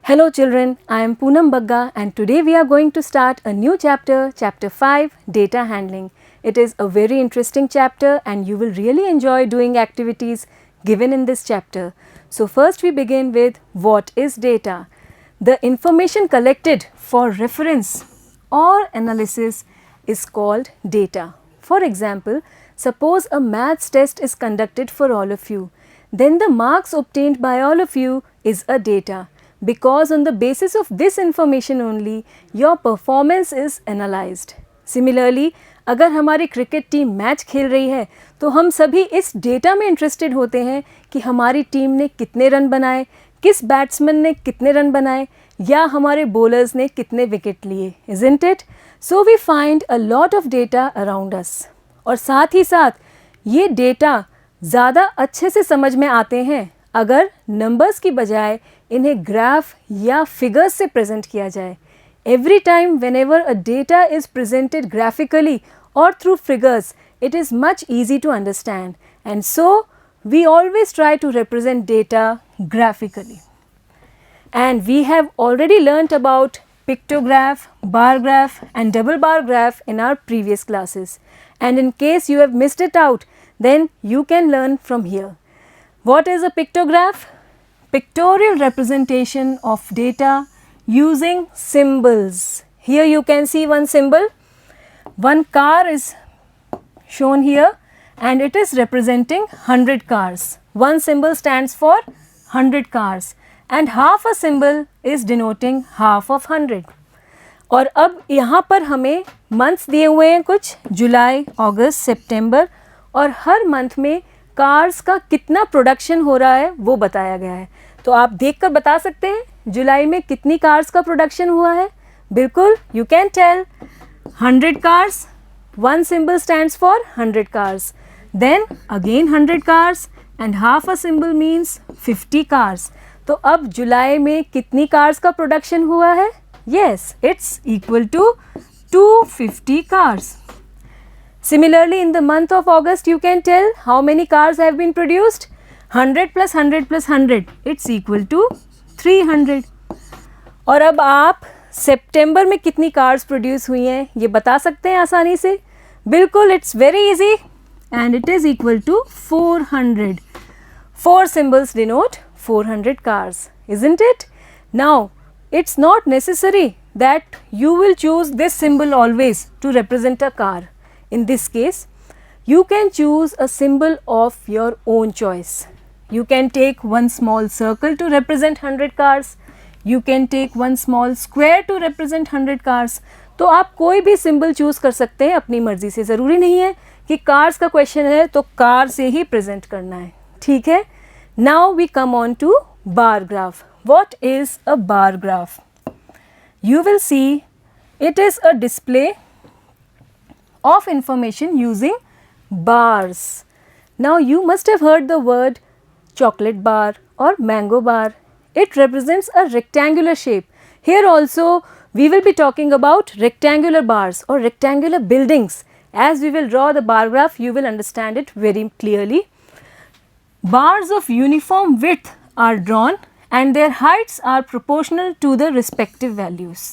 Hello children, I am Poonam Bagga and today we are going to start a new chapter, chapter 5, data handling. It is a very interesting chapter and you will really enjoy doing activities given in this chapter. So first we begin with what is data? The information collected for reference or analysis is called data. For example, suppose a maths test is conducted for all of you. Then the marks obtained by all of you is a data. Because on the basis of this information only, your performance is analyzed. Similarly, अगर हमारी cricket team match खेल रही है तो हम सभी इस data में इंटरेस्टेड होते हैं कि हमारी टीम ने कितने रन बनाए, किस बैट्समैन ने कितने रन बनाए या हमारे बॉलर्स ने कितने विकेट लिए, isn't it? So we find a lot of data around us. और साथ ही साथ ये डेटा ज़्यादा अच्छे से समझ में आते हैं अगर नंबर्स की बजाय इन्हें ग्राफ या फिगर्स से प्रेजेंट किया जाए. Every time whenever a data is presented graphically or through figures, it is much easy to understand, and so we always try to represent data graphically. And we have already learnt about pictograph, bar graph and double bar graph in our previous classes. And in case you have missed it out, then you can learn from here. What is a pictograph? Pictorial representation of data using symbols. Here you can see one symbol. One car is shown here and it is representing 100 cars. One symbol stands for 100 cars and half a symbol is denoting half of 100. और अब यहाँ पर हमें months दिए हुए हैं कुछ, जुलाई, August, सितंबर, और हर मंथ में कार्स का कितना प्रोडक्शन हो रहा है वो बताया गया है. तो आप देखकर बता सकते हैं जुलाई में कितनी कार्स का प्रोडक्शन हुआ है. बिल्कुल, you can tell 100 cars, one symbol stands for 100 cars, then again 100 cars and half a symbol means 50 cars. तो अब जुलाई में कितनी कार्स का प्रोडक्शन हुआ है? Yes, it's equal to 250 cars. Similarly, in the month of August, you can tell how many cars have been produced. 100 plus 100 plus 100, it's equal to 300. और अब आप सितंबर में कितनी कार्स प्रोड्यूस हुई हैं ये बता सकते हैं आसानी से. बिल्कुल, it's very easy and it is equal to 400. 4 symbols denote 400 cars, isn't it? Now, it's not necessary that you will choose this symbol always to represent a car. In this case, you can choose a symbol of your own choice. You can take one small circle to represent 100 cars. You can take one small square to represent 100 cars. तो आप कोई भी symbol choose कर सकते हैं अपनी मर्जी से. ज़रूरी नहीं है कि cars का question है तो car से ही present करना है. ठीक है? Now we come on to bar graph. What is a bar graph? You will see it is a display of information using bars. Now you must have heard the word chocolate bar or mango bar. It represents a rectangular shape. Here also we will be talking about rectangular bars or rectangular buildings. As we will draw the bar graph, you will understand it very clearly. Bars of uniform width are drawn and their heights are proportional to the respective values.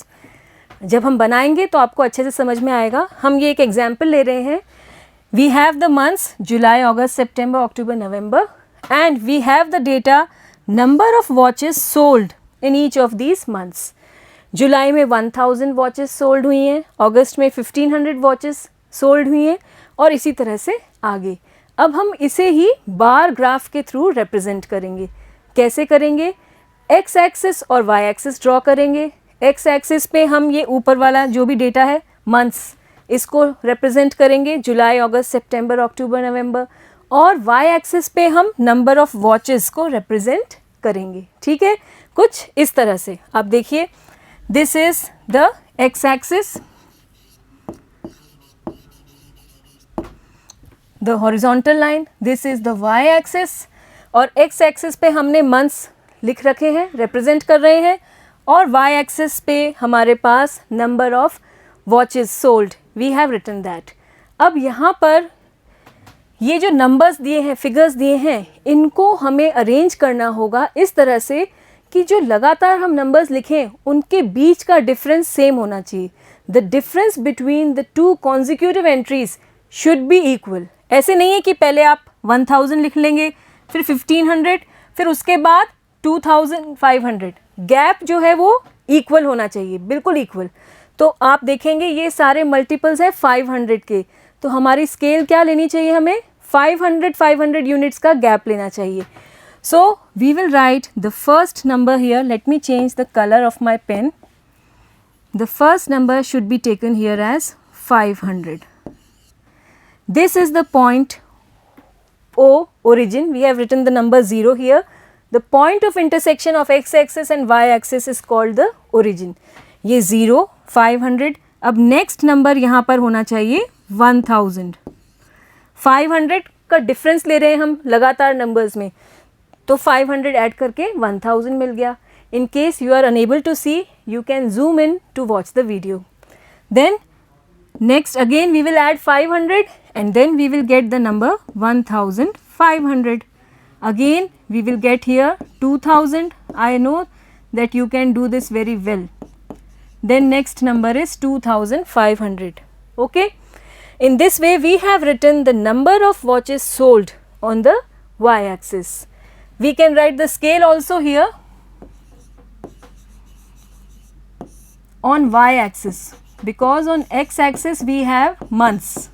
जब हम बनाएंगे तो आपको अच्छे से समझ में आएगा. हम ये एक एग्जाम्पल ले रहे हैं. We have the months July, August, September, October, November and we have the data number of watches sold in each of these months. जुलाई में 1000 वॉचेस सोल्ड हुई हैं, अगस्त में 1500 वॉचेस सोल्ड हुई हैं और इसी तरह से आगे. अब हम इसे ही बार ग्राफ के थ्रू रिप्रेजेंट करेंगे. कैसे करेंगे? एक्स एक्सिस और वाई एक्सिस ड्रॉ करेंगे. एक्स एक्सिस पे हम ये ऊपर वाला जो भी डेटा है मंथ्स, इसको रिप्रेजेंट करेंगे जुलाई, अगस्त, सितंबर, अक्टूबर, नवंबर, और वाई एक्सिस पे हम नंबर ऑफ वॉचेस को रिप्रेजेंट करेंगे. ठीक है? कुछ इस तरह से आप देखिए, this is the X axis, the horizontal line, this is the Y axis, और एक्स एक्सिस पे हमने मंथ्स लिख रखे हैं, रिप्रेजेंट कर रहे हैं, और वाई एक्सिस पे हमारे पास number of watches sold, we have written that. अब यहाँ पर ये जो नंबर्स दिए हैं, फिगर्स दिए हैं, इनको हमें अरेंज करना होगा इस तरह से कि जो लगातार हम नंबर्स लिखें उनके बीच का डिफरेंस सेम होना चाहिए. The difference between the two consecutive entries should be equal. ऐसे नहीं है कि पहले आप 1000 लिख लेंगे, फिर 1500, फिर उसके बाद 2500. गैप जो है वो इक्वल होना चाहिए, बिल्कुल इक्वल. तो आप देखेंगे ये सारे मल्टीपल्स हैं 500 के, तो हमारी स्केल क्या लेनी चाहिए, हमें 500 यूनिट्स का गैप लेना चाहिए. So we will write the first number here. Let me change the color of my pen. The first number should be taken here as 500. This is the point O, origin. We have written the number 0 here. The point of intersection of x axis and y axis is called the origin. ये 0, 500. अब next number यहाँ पर होना चाहिए 1000. 500 का difference ले रहे हैं हम लगातार नंबर्स में, तो 500 ऐड करके 1000 मिल गया. In case you are unable to see, you can zoom in to watch the video. Then next again we will add 500 and then we will get the number 1500. Again we will get here 2000. I know that you can do this very well. Then next number is 2500. Okay. In this way we have written the number of watches sold on the y-axis. We can write the scale also here on y-axis, because on x-axis we have months.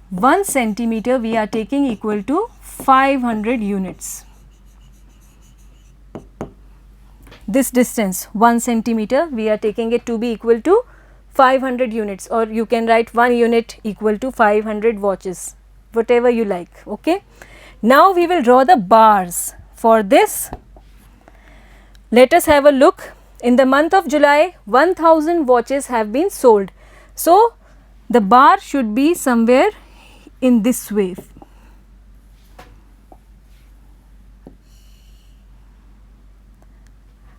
1 centimeter we are taking equal to 500 units. This distance 1 centimeter we are taking it to be equal to 500 units, or you can write 1 unit equal to 500 watches, whatever you like. Okay. Now we will draw the bars. For this, let us have a look. In the month of July, 1000 watches have been sold. So the bar should be somewhere in this way.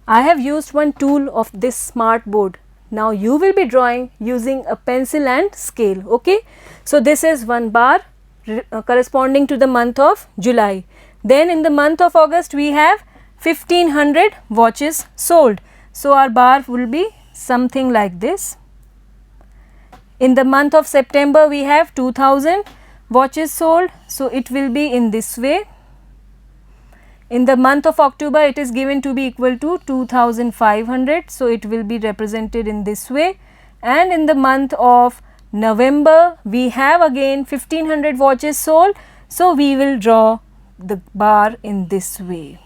I have used one tool of this smart board. Now you will be drawing using a pencil and scale. Okay. So this is one bar corresponding to the month of July. Then in the month of August we have 1500 watches sold. So our bar will be something like this. In the month of September we have 2000 watches sold. So it will be in this way. In the month of October it is given to be equal to 2500. So it will be represented in this way. And in the month of November we have again 1500 watches sold. So we will draw the bar in this way.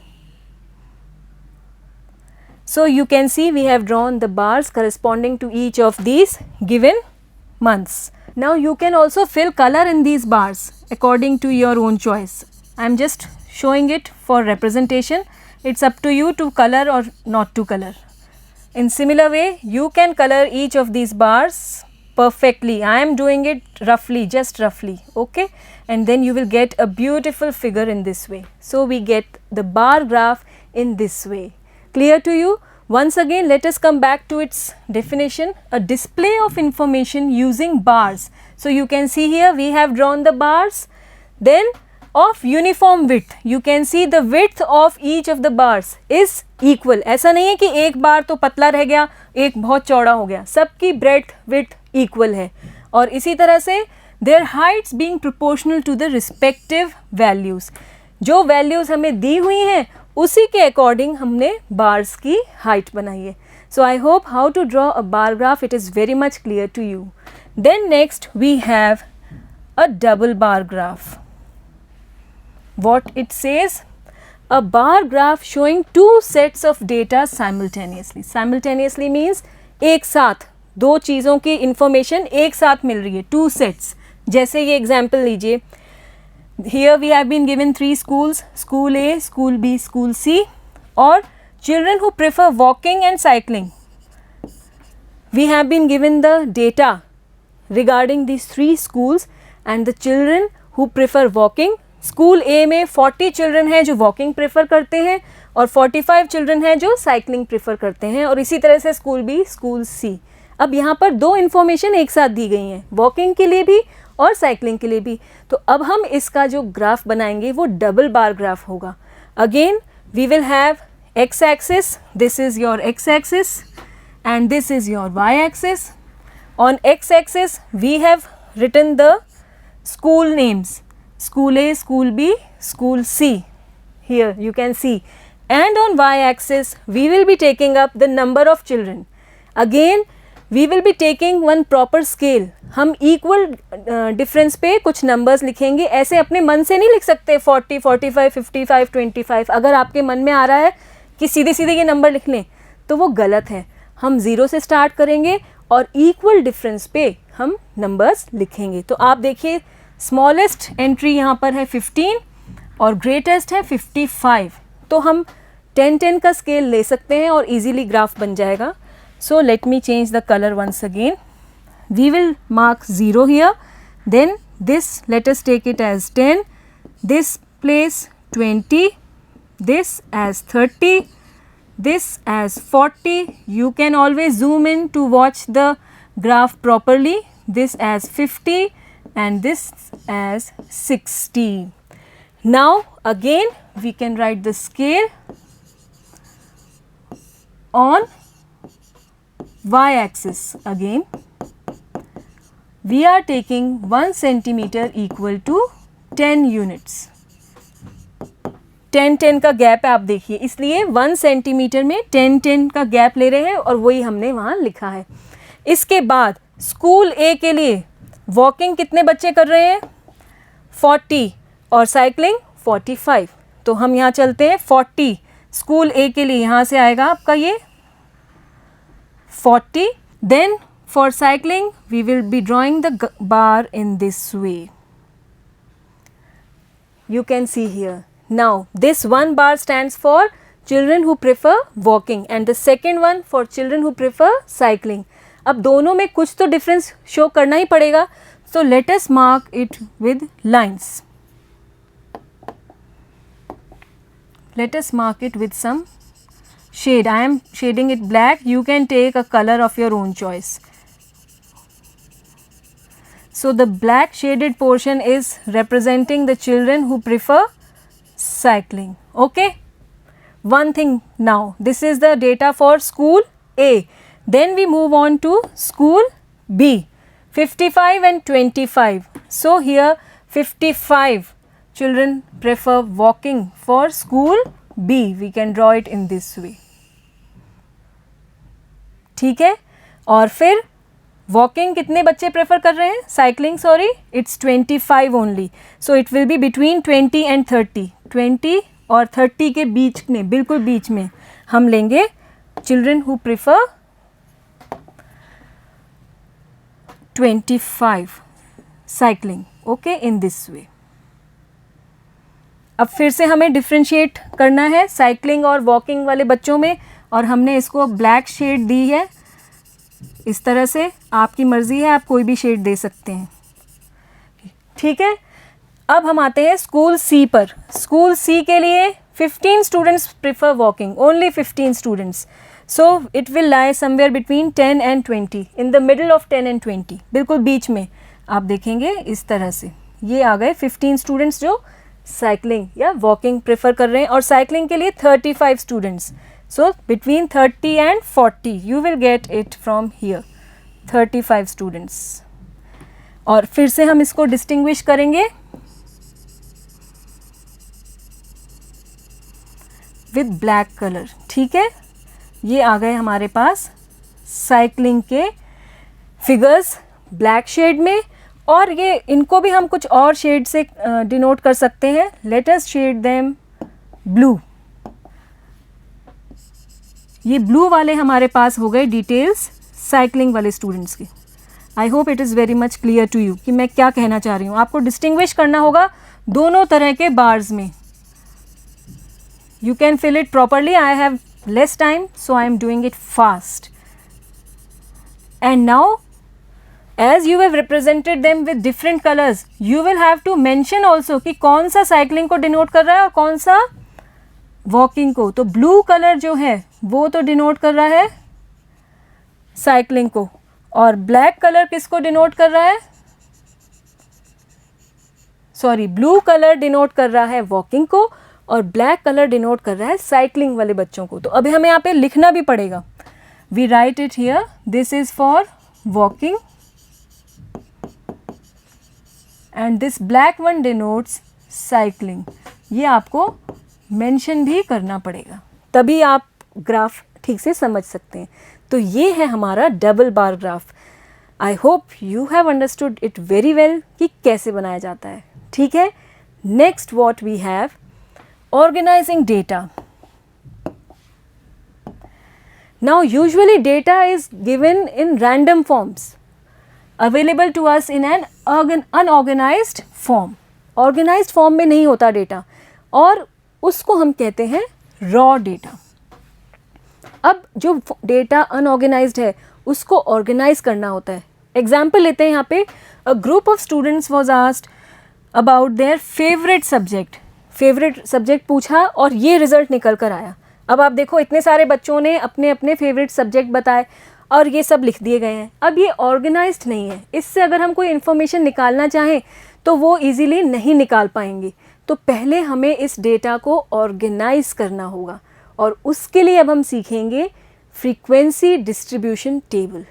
So you can see we have drawn the bars corresponding to each of these given months. Now you can also fill color in these bars according to your own choice. I am just showing it for representation. It's up to you to color or not to color. In similar way you can color each of these bars perfectly. I am doing it roughly, just roughly. Okay. And then you will get a beautiful figure in this way. So we get the bar graph in this way. Clear to you? Once again let us come back to its definition. A display of information using bars. So you can see here we have drawn the bars. Then of uniform width, you can see the width of each of the bars is equal. ऐसा नहीं है कि एक बार तो पतला रह गया, एक बहुत चौड़ा हो गया. सबकी breadth width equal है. और इसी तरह से their heights being proportional to the respective values. जो values हमें दी हुई हैं उसी के अकॉर्डिंग हमने बार्स की हाइट बनाई है. So I hope how to draw a bar graph, it is very much clear to you. Then next we have a double bar graph. What it says, a bar graph showing two sets of data simultaneously. Simultaneously means एक साथ दो चीज़ों की information एक साथ मिल रही है, two sets. जैसे ये example लीजिए. Here we have been given three schools, school A, school B, school C, or children who prefer walking and cycling. We have been given the data regarding these three schools and the children who prefer walking. School A में 40 children हैं जो walking prefer करते हैं और 45 children हैं जो cycling prefer करते हैं, और इसी तरह से स्कूल बी, स्कूल सी. अब यहाँ पर दो इन्फॉर्मेशन एक साथ दी गई हैं, वॉकिंग के लिए भी और साइकिलिंग के लिए भी. तो अब हम इसका जो ग्राफ बनाएंगे वो डबल बार ग्राफ होगा. Again we will have x axis, this is your x axis and this is your y axis. On x axis we have written the school names, school A, school B, school C, here you can see, and on y axis we will be taking up the number of children. Again we will be taking one proper scale. हम equal difference पे कुछ numbers लिखेंगे, ऐसे अपने मन से नहीं लिख सकते 40, 45, 55, 25. अगर आपके मन में आ रहा है कि सीधे सीधे ये नंबर लिख लें तो वो गलत है. हम 0 से स्टार्ट करेंगे और इक्वल डिफरेंस पे हम नंबर्स लिखेंगे. तो आप देखिए स्मॉलेस्ट एंट्री यहाँ पर है 15 और ग्रेटेस्ट है 55. तो हम 10-10 का स्केल ले सकते हैं और इजीली ग्राफ बन जाएगा. So let me change the colour once again. We will mark 0 here, then this let us take it as 10, this place 20, this as 30, this as 40. You can always zoom in to watch the graph properly. This as 50 and this as 60. Now again we can write the scale on y axis. Again we are taking 1 centimeter equal to 10 units. 10-10 का gap है, आप देखिए, इसलिए 1 centimetre में 10-10 का gap ले रहे हैं और वही हमने वहाँ लिखा है. इसके बाद स्कूल ए के लिए वॉकिंग कितने बच्चे कर रहे हैं? 40 और साइकिलिंग 45. तो हम यहाँ चलते हैं 40 स्कूल ए के लिए, यहाँ से आएगा आपका ये 40. Then for cycling we will be drawing the bar in this way. You can see here. Now this one bar stands for children who prefer walking and the second one for children who prefer cycling. अब दोनों में कुछ तो difference show करना ही पड़ेगा. So let us mark it with lines. Let us mark it with some shade. I am shading it black. You can take a color of your own choice. So the black shaded portion is representing the children who prefer cycling. Okay, one thing now, this is the data for school A. Then we move on to school B, 55 and 25. So here 55 children prefer walking for school B. We can draw it in this way. ठीक है, और फिर walking कितने बच्चे prefer कर रहे हैं? Cycling sorry, it's 25 only. So it will be between 20 and 30. 20 और 30 के बीच में, बिल्कुल बीच में हम लेंगे children who prefer 25 cycling. Okay, in this वे. अब फिर से हमें डिफ्रेंशिएट करना है साइकिलिंग और वॉकिंग वाले बच्चों में, और हमने इसको ब्लैक शेड दी है इस तरह से. आपकी मर्ज़ी है, आप कोई भी शेड दे सकते हैं. ठीक है, अब हम आते हैं स्कूल सी पर. स्कूल सी के लिए 15 students prefer walking, only 15 students. So it will lie somewhere between 10 and 20, in the middle of 10 and 20, बिल्कुल बीच में. आप देखेंगे इस तरह से ये आ गए 15 स्टूडेंट्स जो साइकिलिंग या वॉकिंग प्रेफर कर रहे हैं, और साइकिलिंग के लिए 35 students. So between 30 and 40 you will get it from here, 35 students. और फिर से हम इसको डिस्टिंग्विश करेंगे विद ब्लैक कलर. ठीक है, ये आ गए हमारे पास साइकिलिंग के फिगर्स ब्लैक शेड में, और ये इनको भी हम कुछ और शेड से डिनोट कर सकते हैं. Let us shade them blue. ये ब्लू वाले हमारे पास हो गए डिटेल्स साइकिलिंग वाले स्टूडेंट्स की. I hope it is very much clear to you कि मैं क्या कहना चाह रही हूँ. आपको डिस्टिंग्विश करना होगा दोनों तरह के बार्स में. You can fill it properly. I have less time so I am doing it fast. And now as you have represented them with different colours, you will have to mention also कि कौन सा cycling को denote कर रहा है और कौन सा वॉकिंग को. तो ब्लू कलर जो है वो तो डिनोट कर रहा है साइकिलिंग को, और ब्लैक कलर किसको डिनोट कर रहा है? सॉरी, ब्लू कलर डिनोट कर रहा है वॉकिंग को, और ब्लैक कलर डिनोट कर रहा है साइकिलिंग वाले बच्चों को। तो अभी हमें यहाँ पे लिखना भी पड़ेगा। We write it here, this is for walking and this black one denotes cycling. ये आपको मेंशन भी करना पड़ेगा, तभी आप ग्राफ ठीक से समझ सकते हैं। तो ये है हमारा double bar graph. I hope you have understood it very well कि कैसे बनाया जाता है। ठीक है, next what we have, organizing data. Now usually data is given in random forms, available to us in an unorganized form. Organized form में नहीं होता डेटा, और उसको हम कहते हैं raw data. अब जो डेटा अनऑर्गेनाइज्ड है उसको ऑर्गेनाइज करना होता है। एग्जाम्पल लेते हैं यहाँ पे, a group of students was asked about their favourite subject. Favourite subject पूछा और ये रिजल्ट निकल कर आया। अब आप देखो, इतने सारे बच्चों ने अपने अपने फेवरेट सब्जेक्ट बताए और ये सब लिख दिए गए हैं। अब ये ऑर्गेनाइज्ड नहीं है, इससे अगर हम कोई इन्फॉर्मेशन निकालना चाहें तो वो इजीली नहीं निकाल पाएंगे। तो पहले हमें इस डेटा को ऑर्गेनाइज करना होगा, और उसके लिए अब हम सीखेंगे फ्रीक्वेंसी डिस्ट्रीब्यूशन टेबल।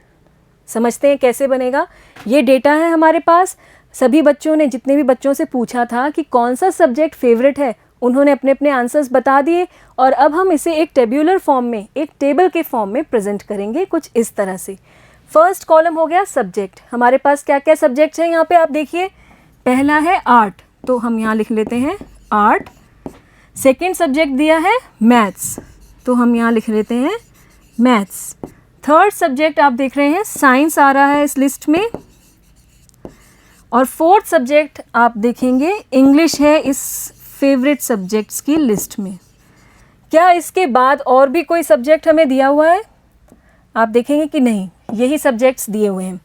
समझते हैं कैसे बनेगा। ये डेटा है हमारे पास, सभी बच्चों ने, जितने भी बच्चों से पूछा था कि कौन सा सब्जेक्ट फेवरेट है, उन्होंने अपने अपने आंसर्स बता दिए, और अब हम इसे एक टेब्यूलर फॉर्म में, एक टेबल के फॉर्म में प्रेजेंट करेंगे कुछ इस तरह से। फर्स्ट कॉलम हो गया सब्जेक्ट। हमारे पास क्या क्या सब्जेक्ट्स हैं यहाँ पे आप देखिए। पहला है आर्ट, तो हम यहाँ लिख लेते हैं आर्ट। सेकेंड सब्जेक्ट दिया है मैथ्स, तो हम यहाँ लिख लेते हैं मैथ्स। थर्ड सब्जेक्ट आप देख रहे हैं साइंस आ रहा है इस लिस्ट में, और फोर्थ सब्जेक्ट आप देखेंगे इंग्लिश है इस फेवरेट सब्जेक्ट्स की लिस्ट में। क्या इसके बाद और भी कोई सब्जेक्ट हमें दिया हुआ है? आप देखेंगे कि नहीं, यही सब्जेक्ट्स दिए हुए हैं।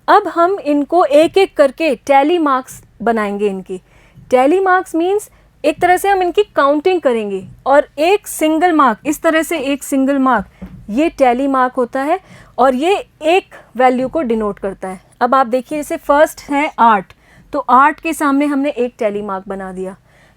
अब हम इनको एक एक करके टैली मार्क्स बनाएंगे इनके। टैली मार्क्स मीन्स एक तरह से हम इनकी काउंटिंग करेंगे, और एक सिंगल मार्क, इस तरह से एक सिंगल मार्क, ये टैली मार्क होता है, और ये एक वैल्यू को डिनोट करता है। अब आप देखिए, जैसे फर्स्ट है आर्ट, तो आर्ट के सामने हमने एक टैली मार्क बना दिया।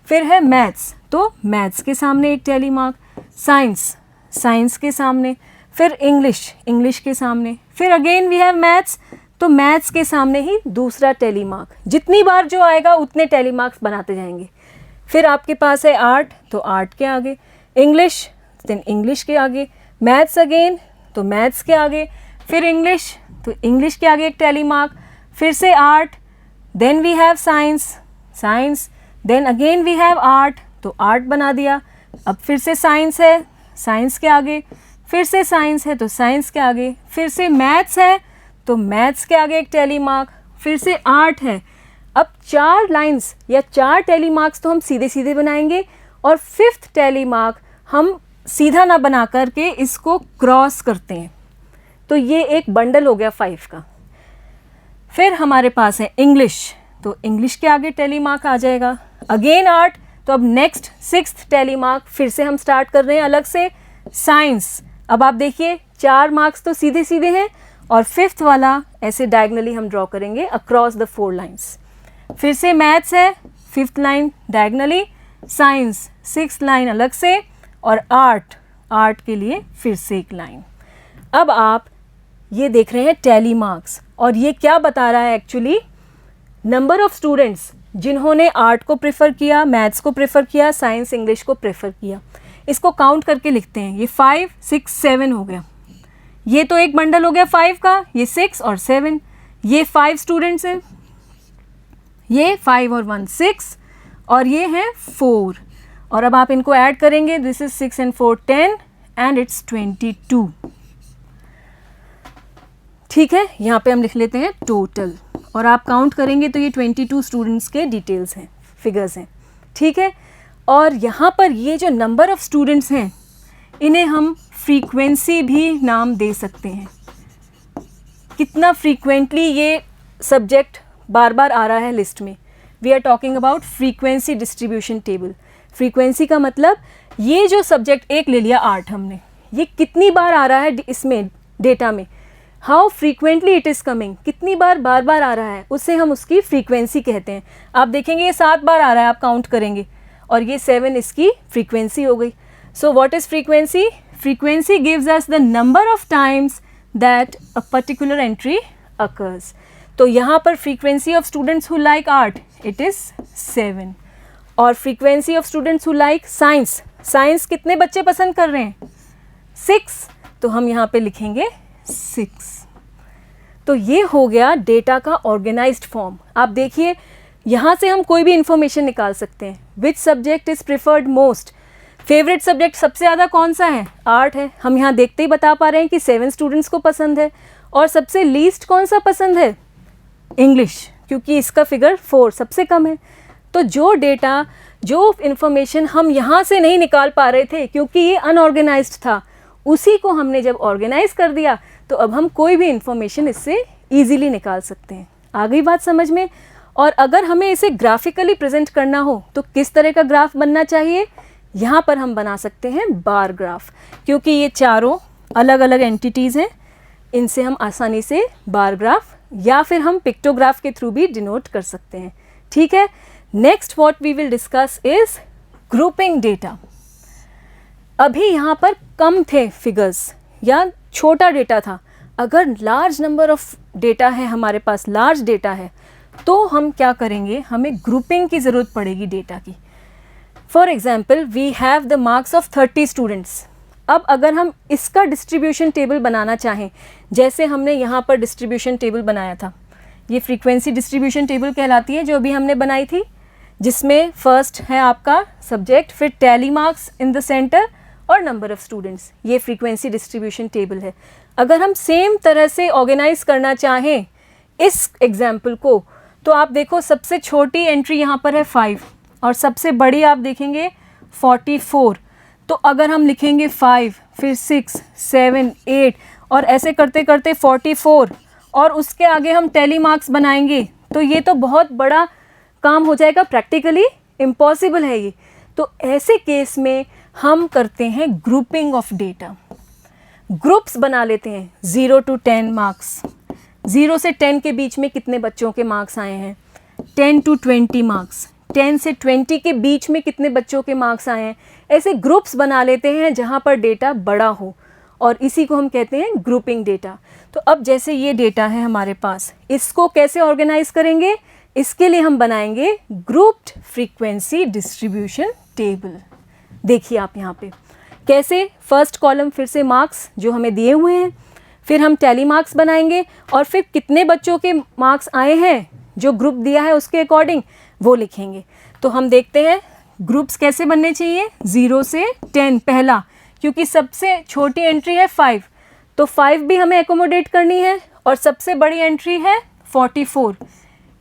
फिर है मैथ्स, तो मैथ्स के सामने एक टैली मार्क। साइंस, साइंस के सामने। फिर इंग्लिश, इंग्लिश के सामने। फिर अगेन वी हैव मैथ्स, तो मैथ्स के सामने ही दूसरा टैली मार्क। जितनी बार जो आएगा उतने टैली मार्क्स बनाते जाएंगे। फिर आपके पास है आर्ट, तो आर्ट के आगे इंग्लिश, देन इंग्लिश के आगे मैथ्स अगेन, तो मैथ्स के आगे फिर इंग्लिश, तो इंग्लिश के आगे एक टैली मार्क, फिर से art, then we have science, science, then again we have art, तो आर्ट बना दिया। अब फिर से साइंस है, साइंस के आगे, फिर से साइंस है तो साइंस के आगे, फिर से मैथ्स है तो मैथ्स के आगे एक टैली मार्क, फिर से आर्ट है। अब 4 लाइंस या 4 टैली मार्क्स तो हम सीधे सीधे बनाएंगे, और 5th टैली मार्क हम सीधा ना बना करके इसको क्रॉस करते हैं। तो ये एक बंडल हो गया 5 का। फिर हमारे पास है इंग्लिश, तो इंग्लिश के आगे टैली मार्क आ जाएगा। अगेन आर्ट, तो अब नेक्स्ट 6th टैली मार्क फिर से हम स्टार्ट कर रहे हैं अलग से। साइंस, अब आप देखिए 4 मार्क्स तो सीधे सीधे हैं, और 5th वाला ऐसे डायगनली हम ड्रॉ करेंगे अक्रॉस द 4 लाइन्स। फिर से मैथ्स है, 5th line diagonally, science 6th line अलग से, और आर्ट, आर्ट के लिए फिर से एक लाइन। अब आप ये देख रहे हैं टैली मार्क्स, और ये क्या बता रहा है एक्चुअली, नंबर ऑफ स्टूडेंट्स जिन्होंने आर्ट को प्रेफर किया, मैथ्स को प्रेफर किया, साइंस इंग्लिश को प्रेफर किया। इसको काउंट करके लिखते हैं। ये 5, 6, 7 हो गया। ये तो एक बंडल हो गया 5 का, ये 6 और 7, ये 5 स्टूडेंट्स हैं, ये 5 और 1 6, और ये हैं 4। और अब आप इनको ऐड करेंगे, this is 6 and 4 10 and it's 22। ठीक है, यहाँ पे हम लिख लेते हैं टोटल, और आप काउंट करेंगे तो ये 22 स्टूडेंट्स के डिटेल्स हैं, फिगर्स हैं। ठीक है, और यहाँ पर ये जो नंबर ऑफ स्टूडेंट्स हैं, इन्हें हम फ्रीक्वेंसी भी नाम दे सकते हैं। कितना फ्रीक्वेंटली ये सब्जेक्ट बार बार आ रहा है लिस्ट में, we are talking about frequency distribution table. Frequency का मतलब ये जो सब्जेक्ट एक ले लिया आर्ट हमने, ये कितनी बार आ रहा है इसमें डेटा में, how frequently it is coming, कितनी बार बार बार आ रहा है, उससे हम उसकी फ्रीक्वेंसी कहते हैं। आप देखेंगे ये 7 बार आ रहा है, आप काउंट करेंगे, और ये 7 इसकी फ्रीक्वेंसी हो गई. So what is frequency? Frequency gives us the number of times that a particular entry occurs. तो यहाँ पर frequency of students who like art it is 7 और frequency of students who like science, science कितने बच्चे पसंद कर रहे हैं? 6. तो हम यहाँ पे लिखेंगे 6. तो ये हो गया डेटा का ऑर्गेनाइज्ड फॉर्म. आप देखिए यहाँ से हम कोई भी इंफॉर्मेशन निकाल सकते हैं. Which subject is preferred most? Favourite subject सबसे ज़्यादा कौन सा है? आर्ट है. हम यहाँ देखते ही बता पा रहे हैं कि 7 स्टूडेंट्स को पसंद है. और सबसे लीस्ट कौन सा पसंद है? इंग्लिश, क्योंकि इसका फिगर 4 सबसे कम है. तो जो डेटा, जो इन्फॉर्मेशन हम यहाँ से नहीं निकाल पा रहे थे क्योंकि ये अनऑर्गेनाइज्ड था, उसी को हमने जब ऑर्गेनाइज कर दिया तो अब हम कोई भी इंफॉर्मेशन इससे ईजीली निकाल सकते हैं. आ गई बात समझ में? और अगर हमें इसे ग्राफिकली प्रेजेंट करना हो तो किस तरह का ग्राफ बनना चाहिए? यहाँ पर हम बना सकते हैं बार ग्राफ, क्योंकि ये चारों अलग अलग एंटिटीज़ हैं. इनसे हम आसानी से बार ग्राफ या फिर हम पिक्टोग्राफ के थ्रू भी डिनोट कर सकते हैं. ठीक है. Next what we will discuss is grouping data. अभी यहाँ पर कम थे फिगर्स या छोटा डेटा था. अगर लार्ज नंबर ऑफ डेटा है, हमारे पास लार्ज डेटा है, तो हम क्या करेंगे? हमें ग्रुपिंग की ज़रूरत पड़ेगी डेटा की. For example we have the marks of 30 students. अब अगर हम इसका डिस्ट्रीब्यूशन टेबल बनाना चाहें, जैसे हमने यहाँ पर डिस्ट्रीब्यूशन टेबल बनाया था, ये फ्रीक्वेंसी डिस्ट्रीब्यूशन टेबल कहलाती है जो अभी हमने बनाई थी, जिसमें फर्स्ट है आपका सब्जेक्ट, फिर tally marks in the centre और नंबर ऑफ स्टूडेंट्स. ये फ्रीक्वेंसी डिस्ट्रीब्यूशन टेबल है. अगर हम सेम तरह से ऑर्गेनाइज करना चाहें इस एग्जाम्पल को, तो आप देखो सबसे छोटी एंट्री यहाँ पर है 5 और सबसे बड़ी आप देखेंगे 44. तो अगर हम लिखेंगे 5, फिर 6, 7, 8 और ऐसे करते करते 44 और उसके आगे हम टैली मार्क्स बनाएंगे, तो ये तो बहुत बड़ा काम हो जाएगा. प्रैक्टिकली इम्पॉसिबल है ये. तो ऐसे केस में हम करते हैं ग्रुपिंग ऑफ डेटा. ग्रुप्स बना लेते हैं. 0 to 10 मार्क्स, 0 से 10 के बीच में कितने बच्चों के मार्क्स आए हैं? 10 to 20 मार्क्स, 10 से 20 के बीच में कितने बच्चों के मार्क्स आए हैं? ऐसे ग्रुप्स बना लेते हैं जहाँ पर डेटा बड़ा हो, और इसी को हम कहते हैं ग्रुपिंग डेटा. तो अब जैसे ये डेटा है हमारे पास, इसको कैसे ऑर्गेनाइज करेंगे? इसके लिए हम बनाएंगे ग्रुप्ड फ्रीक्वेंसी डिस्ट्रीब्यूशन टेबल. देखिए आप यहाँ पे कैसे. फर्स्ट कॉलम फिर से मार्क्स जो हमें दिए हुए हैं, फिर हम टैली मार्क्स बनाएंगे और फिर कितने बच्चों के मार्क्स आए हैं जो ग्रुप दिया है उसके अकॉर्डिंग वो लिखेंगे. तो हम देखते हैं ग्रुप्स कैसे बनने चाहिए. 0 से 10 पहला, क्योंकि सबसे छोटी एंट्री है 5, तो 5 भी हमें एकोमोडेट करनी है, और सबसे बड़ी एंट्री है 44,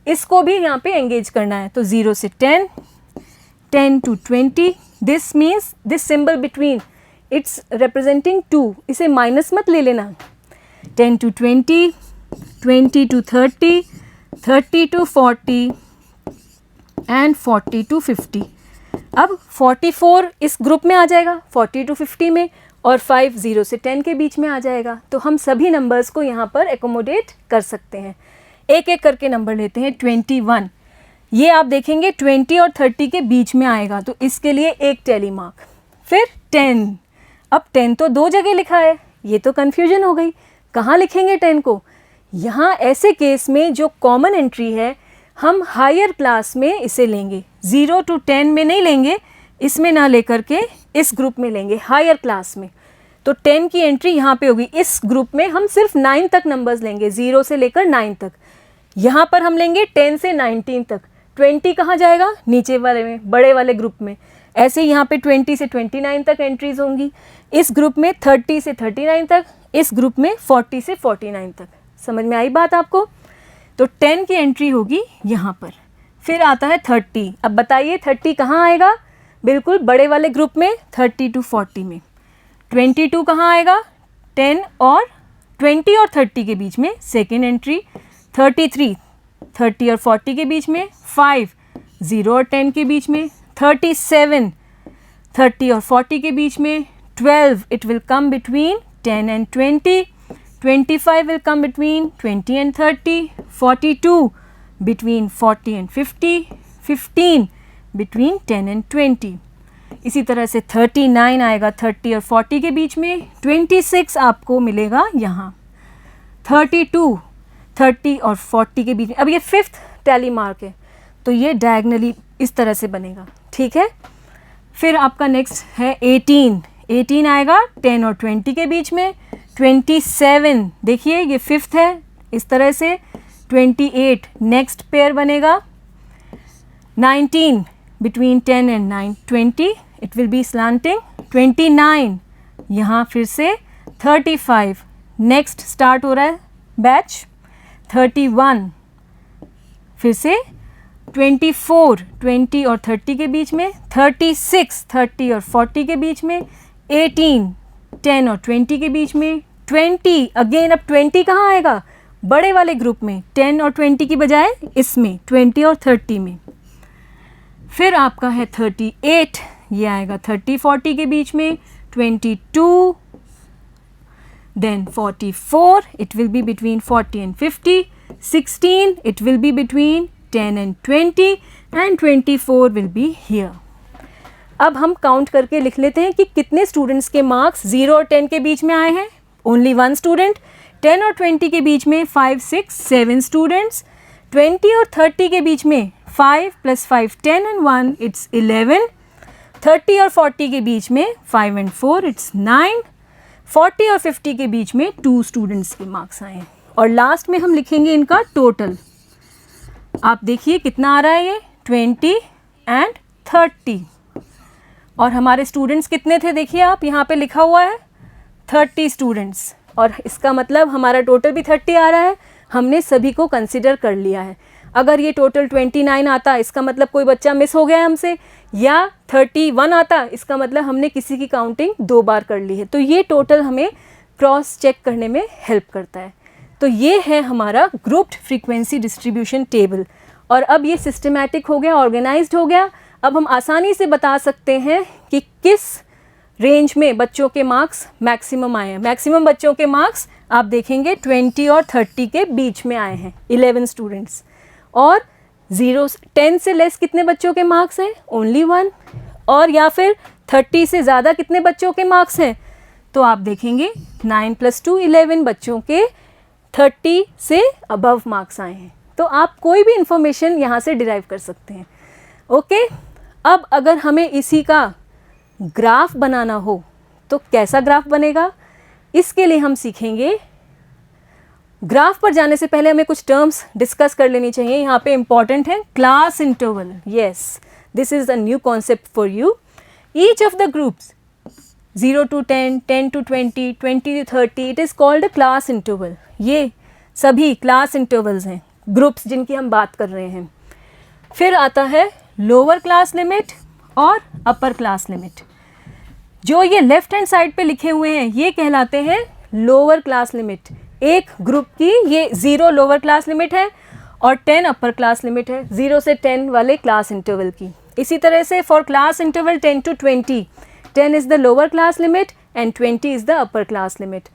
इसको भी यहाँ पे एंगेज करना है. तो 0 से 10, 10 to 20. This means this symbol between its representing 2, इसे माइनस मत ले लेना. 10 to 20, 20 to 30, 30 to 40 and 40 to 50. अब 44 इस ग्रुप में आ जाएगा, 40 to 50 में, और 5 0 से 10 के बीच में आ जाएगा. तो हम सभी नंबर्स को यहाँ पर एकोमोडेट कर सकते हैं. एक एक करके नंबर लेते हैं. 21, ये आप देखेंगे 20 और 30 के बीच में आएगा, तो इसके लिए एक टैली मार्क. फिर 10, अब 10 तो 2 जगह लिखा है, ये तो कन्फ्यूजन हो गई. कहाँ लिखेंगे 10 को? यहाँ ऐसे केस में जो कॉमन एंट्री है हम हायर क्लास में इसे लेंगे. 0 to 10 में नहीं लेंगे, इसमें ना लेकर के इस ग्रुप में लेंगे, हायर क्लास में. तो 10 की एंट्री यहाँ पे होगी. इस ग्रुप में हम सिर्फ 9 तक नंबर्स लेंगे, 0 से लेकर 9 तक. यहाँ पर हम लेंगे 10 से 19 तक. 20 कहाँ जाएगा? नीचे वाले में, बड़े वाले ग्रुप में. ऐसे यहाँ पे 20 से 29 तक एंट्रीज होंगी. इस ग्रुप में 30 से 39 तक, इस ग्रुप में 40 से 49 तक. समझ में आई बात आपको? तो 10 की एंट्री होगी यहाँ पर. फिर आता है 30. अब बताइए 30 कहाँ आएगा? बिल्कुल बड़े वाले ग्रुप में, 30 to 40 में. 22 कहाँ आएगा? 10 और 20 और 30 के बीच में सेकेंड एंट्री. 33 30 और 40 के बीच में. 5 0 और 10 के बीच में. 37 30 और 40 के बीच में. 12 it will come between 10 and 20. 25 will come between 20 and 30. 42 between 40 and 50. 15 between 10 and 20. इसी तरह से 39 आएगा 30 और 40 के बीच में, 26 आपको मिलेगा यहाँ, 32 30 और 40 के बीच में। अब ये 5th टैली मार्क है तो ये डायगनली इस तरह से बनेगा, ठीक है। फिर आपका नेक्स्ट है 18 आएगा 10 और 20 के बीच में, 27 देखिए ये 5th है इस तरह से, 28 नेक्स्ट पेयर बनेगा, 19 between 10 and 20 it will be slanting, 29 यहाँ फिर से, 35 नेक्स्ट स्टार्ट हो रहा है बैच, 31 फिर से, 24 20 और 30 के बीच में, 36 30 और 40 के बीच में, 18 10 और 20 के बीच में, 20 अगेन। अब 20 कहाँ आएगा, बड़े वाले ग्रुप में, 10 और 20 की बजाय इसमें 20 और 30 में। फिर आपका है 38, ये आएगा 30 40 के बीच में, 22 then 44 it will be between 40 and 50, 16 it will be between 10 and 20 and 24 will be here. अब हम काउंट करके लिख लेते हैं कि कितने स्टूडेंट्स के मार्क्स 0 और 10 के बीच में आए हैं। Only 1 student. 10 और 20 के बीच में 5 6 7 स्टूडेंट्स। 20 और 30 के बीच में 5 + 5 10 and 1 it's 11। 30 और 40 के बीच में 5 and 4 it's 9। 40 और 50 के बीच में 2 स्टूडेंट्स के मार्क्स आए हैं। और लास्ट में हम लिखेंगे इनका टोटल। आप देखिए कितना आ रहा है, ये 20 and 30। और हमारे स्टूडेंट्स कितने थे, देखिए आप यहाँ पे लिखा हुआ है 30 स्टूडेंट्स, और इसका मतलब हमारा टोटल भी 30 आ रहा है। हमने सभी को कंसिडर कर लिया है। अगर ये टोटल 29 आता इसका मतलब कोई बच्चा मिस हो गया है हमसे, या 31 आता इसका मतलब हमने किसी की काउंटिंग 2 बार कर ली है। तो ये टोटल हमें क्रॉस चेक करने में हेल्प करता है। तो ये है हमारा ग्रुप्ड फ्रीक्वेंसी डिस्ट्रीब्यूशन टेबल। और अब ये सिस्टमैटिक हो गया, ऑर्गेनाइज्ड हो गया। अब हम आसानी से बता सकते हैं कि किस रेंज में बच्चों के मार्क्स मैक्सिमम आए हैं। मैक्सिमम बच्चों के मार्क्स आप देखेंगे 20 और 30 के बीच में आए हैं, 11 स्टूडेंट्स। और 10 से लेस कितने बच्चों के मार्क्स हैं, ओनली 1। और या फिर 30 से ज़्यादा कितने बच्चों के मार्क्स हैं, तो आप देखेंगे 9 + 2 11 बच्चों के 30 से अबव मार्क्स आए हैं। तो आप कोई भी इंफॉर्मेशन यहाँ से डिराइव कर सकते हैं। ओके, अब अगर हमें इसी का ग्राफ बनाना हो तो कैसा ग्राफ बनेगा, इसके लिए हम सीखेंगे। ग्राफ पर जाने से पहले हमें कुछ टर्म्स डिस्कस कर लेनी चाहिए। यहाँ पे इंपॉर्टेंट है class interval. Yes, this is a new concept for you. Each of the groups 0 to 10, 10 to 20, 20 to 30 it is called a class interval. ये सभी क्लास इंटरवल्स हैं, ग्रुप्स जिनकी हम बात कर रहे हैं। फिर आता है लोअर क्लास लिमिट और अपर क्लास लिमिट। जो ये लेफ्ट हैंड साइड पे लिखे हुए हैं ये कहलाते हैं लोअर क्लास लिमिट। एक ग्रुप की ये 0 लोअर क्लास लिमिट है और 10 अपर क्लास लिमिट है, 0 से 10 वाले क्लास इंटरवल की। इसी तरह से for class interval 10 to 20, 10 is the lower class limit and 20 is the upper class limit.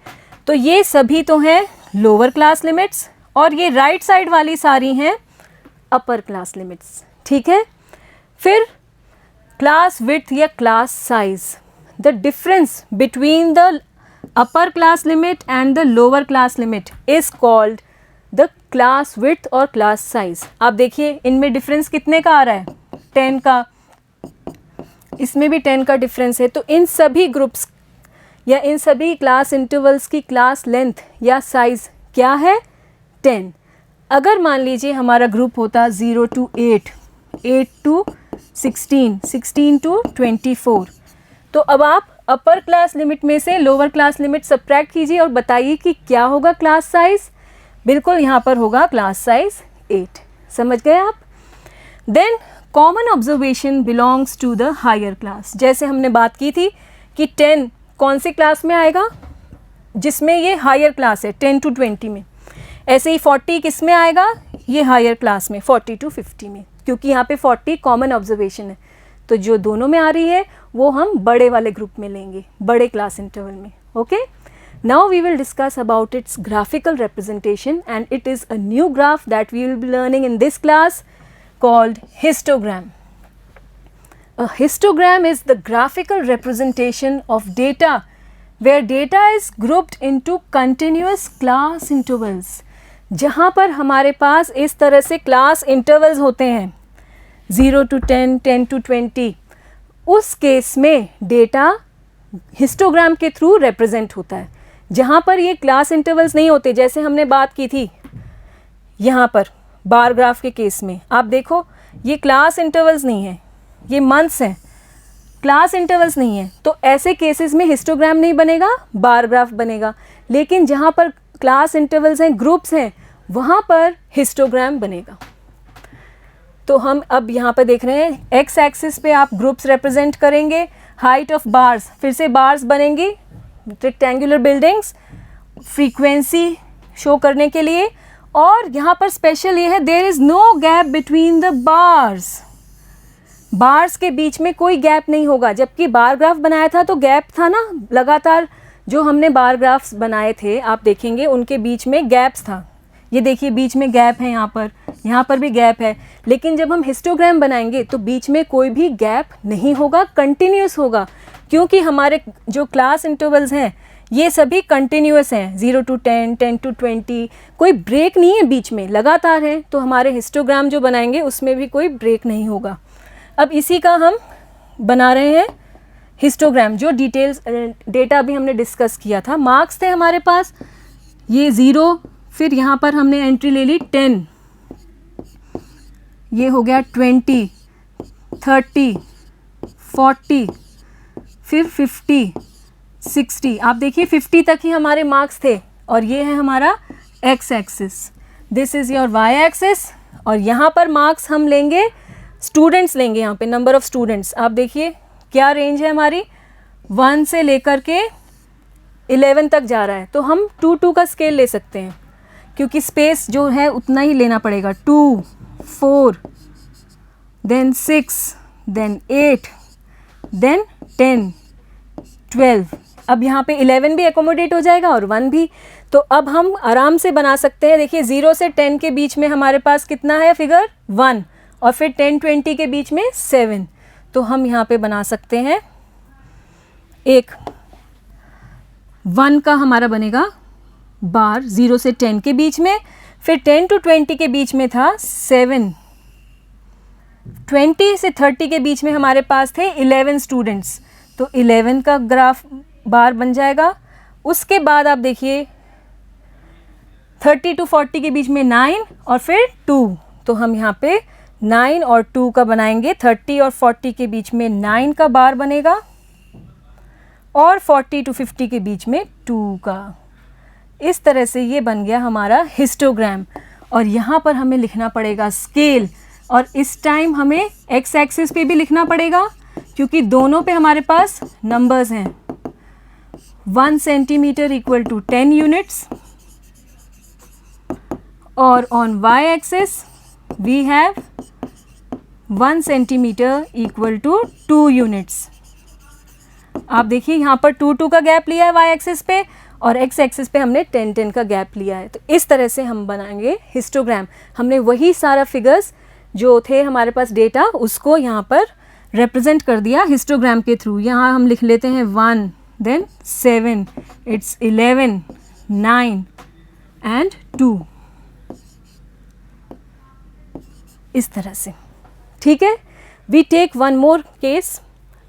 तो ये सभी तो हैं लोअर क्लास लिमिट्स, और ये राइट साइड वाली सारी हैं अपर क्लास लिमिट्स। ठीक है। फिर क्लास विड्थ या class size, the difference between the upper class limit and the lower class limit is called the class width और क्लास साइज। आप देखिए इनमें डिफरेंस कितने का आ रहा है, 10 का, इसमें भी 10 का डिफरेंस है। तो इन सभी ग्रुप्स या इन सभी क्लास इंटरवल्स की क्लास लेंथ या साइज क्या है, 10। अगर मान लीजिए हमारा ग्रुप होता 0 to 8, 8 to 16, 16 to 24, तो अब आप अपर क्लास लिमिट में से लोअर क्लास लिमिट सब्ट्रैक्ट कीजिए और बताइए कि क्या होगा क्लास साइज। बिल्कुल यहाँ पर होगा क्लास साइज 8। समझ गए आप। Then common observation belongs to the higher class. जैसे हमने बात की थी कि 10 कौन सी क्लास में आएगा, जिसमें ये हायर क्लास है 10 to 20 में। ऐसे ही 40 किस में आएगा, ये हायर क्लास में 40 to 50 में, क्योंकि यहाँ पे 40 कॉमन ऑब्जर्वेशन है। तो जो दोनों में आ रही है वो हम बड़े वाले ग्रुप में लेंगे, बड़े क्लास इंटरवल में। Okay, now we will discuss about its graphical representation and it is a new graph that we will be learning in this class called histogram. A histogram is the graphical representation of data where data is grouped into continuous class intervals. जहाँ पर हमारे पास इस तरह से class intervals होते हैं 0 to 10, 10 to 20, उस case में डेटा हिस्टोग्राम के थ्रू रिप्रेजेंट होता है. जहाँ पर ये क्लास इंटरवल्स नहीं होते, जैसे हमने बात की थी यहाँ पर बार ग्राफ के केस में, आप देखो ये क्लास इंटरवल्स नहीं है, ये मंथ्स हैं, क्लास इंटरवल्स नहीं है. तो ऐसे केसेस में हिस्टोग्राम नहीं बनेगा, बार ग्राफ बनेगा. लेकिन जहाँ पर क्लास इंटरवल्स हैं, ग्रुप्स हैं, वहाँ पर हिस्टोग्राम बनेगा. तो हम अब यहाँ पर देख रहे हैं एक्स एक्सिस पे आप ग्रुप्स रिप्रेजेंट करेंगे, हाइट ऑफ बार्स, फिर से बार्स बनेंगी, रेक्टेंगुलर बिल्डिंग्स, फ्रीक्वेंसी शो करने के लिए. और यहाँ पर स्पेशल ये है, there is no gap between the bars. Bars के बीच में कोई गैप नहीं होगा. जबकि बार ग्राफ बनाया था तो गैप था ना, लगातार जो हमने बार ग्राफ्स बनाए थे आप देखेंगे उनके बीच में गैप्स था. ये देखिए बीच में गैप है, यहाँ पर भी गैप है. लेकिन जब हम हिस्टोग्राम बनाएंगे तो बीच में कोई भी गैप नहीं होगा, कंटिन्यूस होगा. क्योंकि हमारे जो क्लास इंटरवल्स हैं ये सभी कंटिन्यूस हैं, 0 to 10, 10 to 20, कोई ब्रेक नहीं है बीच में, लगातार है. तो हमारे हिस्टोग्राम जो बनाएंगे उसमें भी कोई ब्रेक नहीं होगा. अब इसी का हम बना रहे हैं हिस्टोग्राम, जो डिटेल्स डेटा अभी हमने डिस्कस किया था. मार्क्स थे हमारे पास, ये 0, फिर यहाँ पर हमने एंट्री ले ली 10, ये हो गया 20, 30, 40, फिर 50, 60. आप देखिए 50 तक ही हमारे मार्क्स थे. और ये है हमारा X axis, this is your Y axis. और यहाँ पर मार्क्स हम लेंगे, स्टूडेंट्स लेंगे, यहाँ पे नंबर ऑफ़ स्टूडेंट्स. आप देखिए क्या रेंज है हमारी, 1 से लेकर के 11 तक जा रहा है. तो हम 2 का स्केल ले सकते हैं, क्योंकि स्पेस जो है उतना ही लेना पड़ेगा. 2, 4, देन 6, देन 8, देन 10, 12. अब यहाँ पे 11 भी एकोमोडेट हो जाएगा और 1 भी. तो अब हम आराम से बना सकते हैं. देखिए 0 से 10 के बीच में हमारे पास कितना है फिगर, 1, और फिर 10, 20 के बीच में 7. तो हम यहाँ पे बना सकते हैं एक 1 का हमारा बनेगा बार 0 से 10 के बीच में, फिर 10 to 20 के बीच में था 7, 20 से 30 के बीच में हमारे पास थे 11 स्टूडेंट्स. तो 11 का ग्राफ बार बन जाएगा. उसके बाद आप देखिए 30 to 40 के बीच में 9 और फिर 2. तो हम यहाँ पे 9 और 2 का बनाएंगे. 30 और 40 के बीच में 9 का बार बनेगा और 40 to 50 के बीच में 2 का. इस तरह से ये बन गया हमारा हिस्टोग्राम. और यहाँ पर हमें लिखना पड़ेगा स्केल, और इस टाइम हमें एक्स एक्सिस पे भी लिखना पड़ेगा, क्योंकि दोनों पे हमारे पास नंबर्स हैं. 1 सेंटीमीटर इक्वल टू 10 यूनिट्स, और on Y axis we have 1 centimetre equal to 2 units. आप देखिए यहाँ पर 2 का गैप लिया है वाई एक्सिस पे, और एक्स एक्सिस पे हमने 10 का गैप लिया है. तो इस तरह से हम बनाएंगे हिस्टोग्राम. हमने वही सारा फिगर्स जो थे हमारे पास डेटा, उसको यहाँ पर रिप्रेजेंट कर दिया हिस्टोग्राम के थ्रू. यहाँ हम लिख लेते हैं 1, देन 7, इट्स 11, 9 एंड 2. इस तरह से, ठीक है. We take one more case,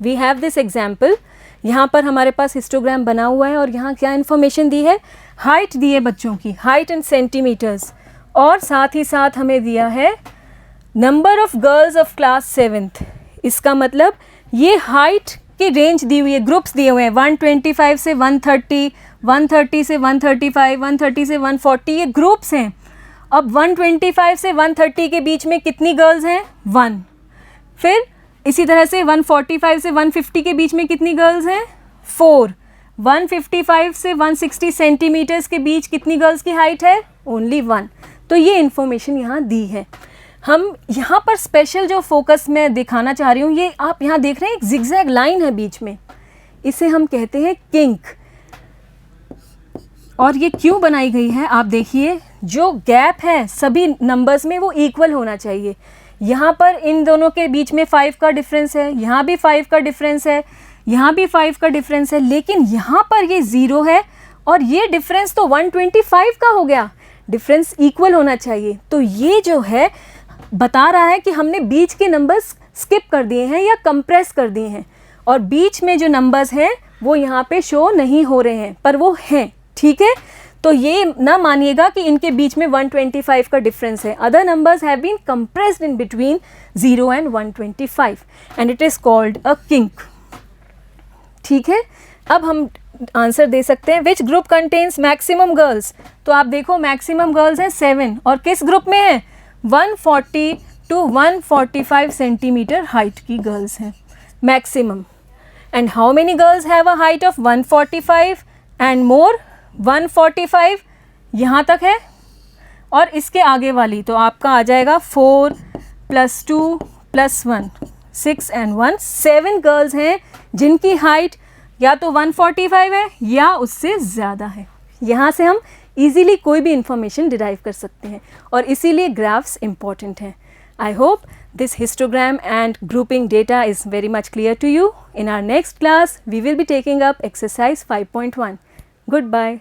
we have this example. यहाँ पर हमारे पास हिस्टोग्राम बना हुआ है, और यहाँ क्या इन्फॉर्मेशन दी है, हाइट दी है बच्चों की, हाइट इन सेंटीमीटर्स, और साथ ही साथ हमें दिया है number of girls of class 7th. इसका मतलब ये हाइट की रेंज दी हुई है, ग्रुप्स दिए हुए हैं 125 से 130, 130 से 135, 130 से 140, ये ग्रुप्स हैं. अब 125 से 130 के बीच में कितनी गर्ल्स हैं, 1. फिर इसी तरह से 145 से 150 के बीच में कितनी गर्ल्स हैं, 4. 155 से 160 सेंटीमीटर्स के बीच कितनी गर्ल्स की हाइट है, ओनली 1. तो ये इन्फॉर्मेशन यहाँ दी है. हम यहाँ पर स्पेशल जो फोकस मैं दिखाना चाह रही हूँ, ये आप यहाँ देख रहे हैं एक जिगजैग लाइन है बीच में, इसे हम कहते हैं किंक. और ये क्यों बनाई गई है, आप देखिए जो गैप है सभी नंबर्स में वो इक्वल होना चाहिए. यहाँ पर इन दोनों के बीच में 5 का डिफरेंस है, यहाँ भी 5 का डिफरेंस है, यहाँ भी 5 का डिफरेंस है, लेकिन यहाँ पर ये 0 है और ये डिफरेंस तो 125 का हो गया। डिफरेंस इक्वल होना चाहिए। तो ये जो है बता रहा है कि हमने बीच के नंबर्स स्किप कर दिए हैं या कंप्रेस कर दिए हैं, और बीच में जो नंबर्स हैं वो यहाँ पे शो नहीं हो रहे हैं, पर वो हैं, ठीक है। तो ये ना मानिएगा कि इनके बीच में 125 का डिफरेंस है। Other numbers have been compressed in between 0 and 125 and it is called a kink, ठीक है। अब हम आंसर दे सकते हैं, which group contains maximum girls. तो आप देखो मैक्सिमम गर्ल्स हैं 7, और किस ग्रुप में है, 140 to 145 सेंटीमीटर हाइट की गर्ल्स हैं maximum. And how many girls have a height of 145 and more, 145 यहाँ तक है, और इसके आगे वाली तो आपका आ जाएगा 4 + 2 + 1 6 and 1 7 गर्ल्स हैं जिनकी हाइट या तो 145 है या उससे ज़्यादा है। यहाँ से हम इजीली कोई भी इंफॉर्मेशन डिराइव कर सकते हैं, और इसीलिए ग्राफ्स इम्पॉर्टेंट हैं। I hope this histogram and grouping data is very much clear to you. In our next class, we will be taking up exercise 5.1. Goodbye.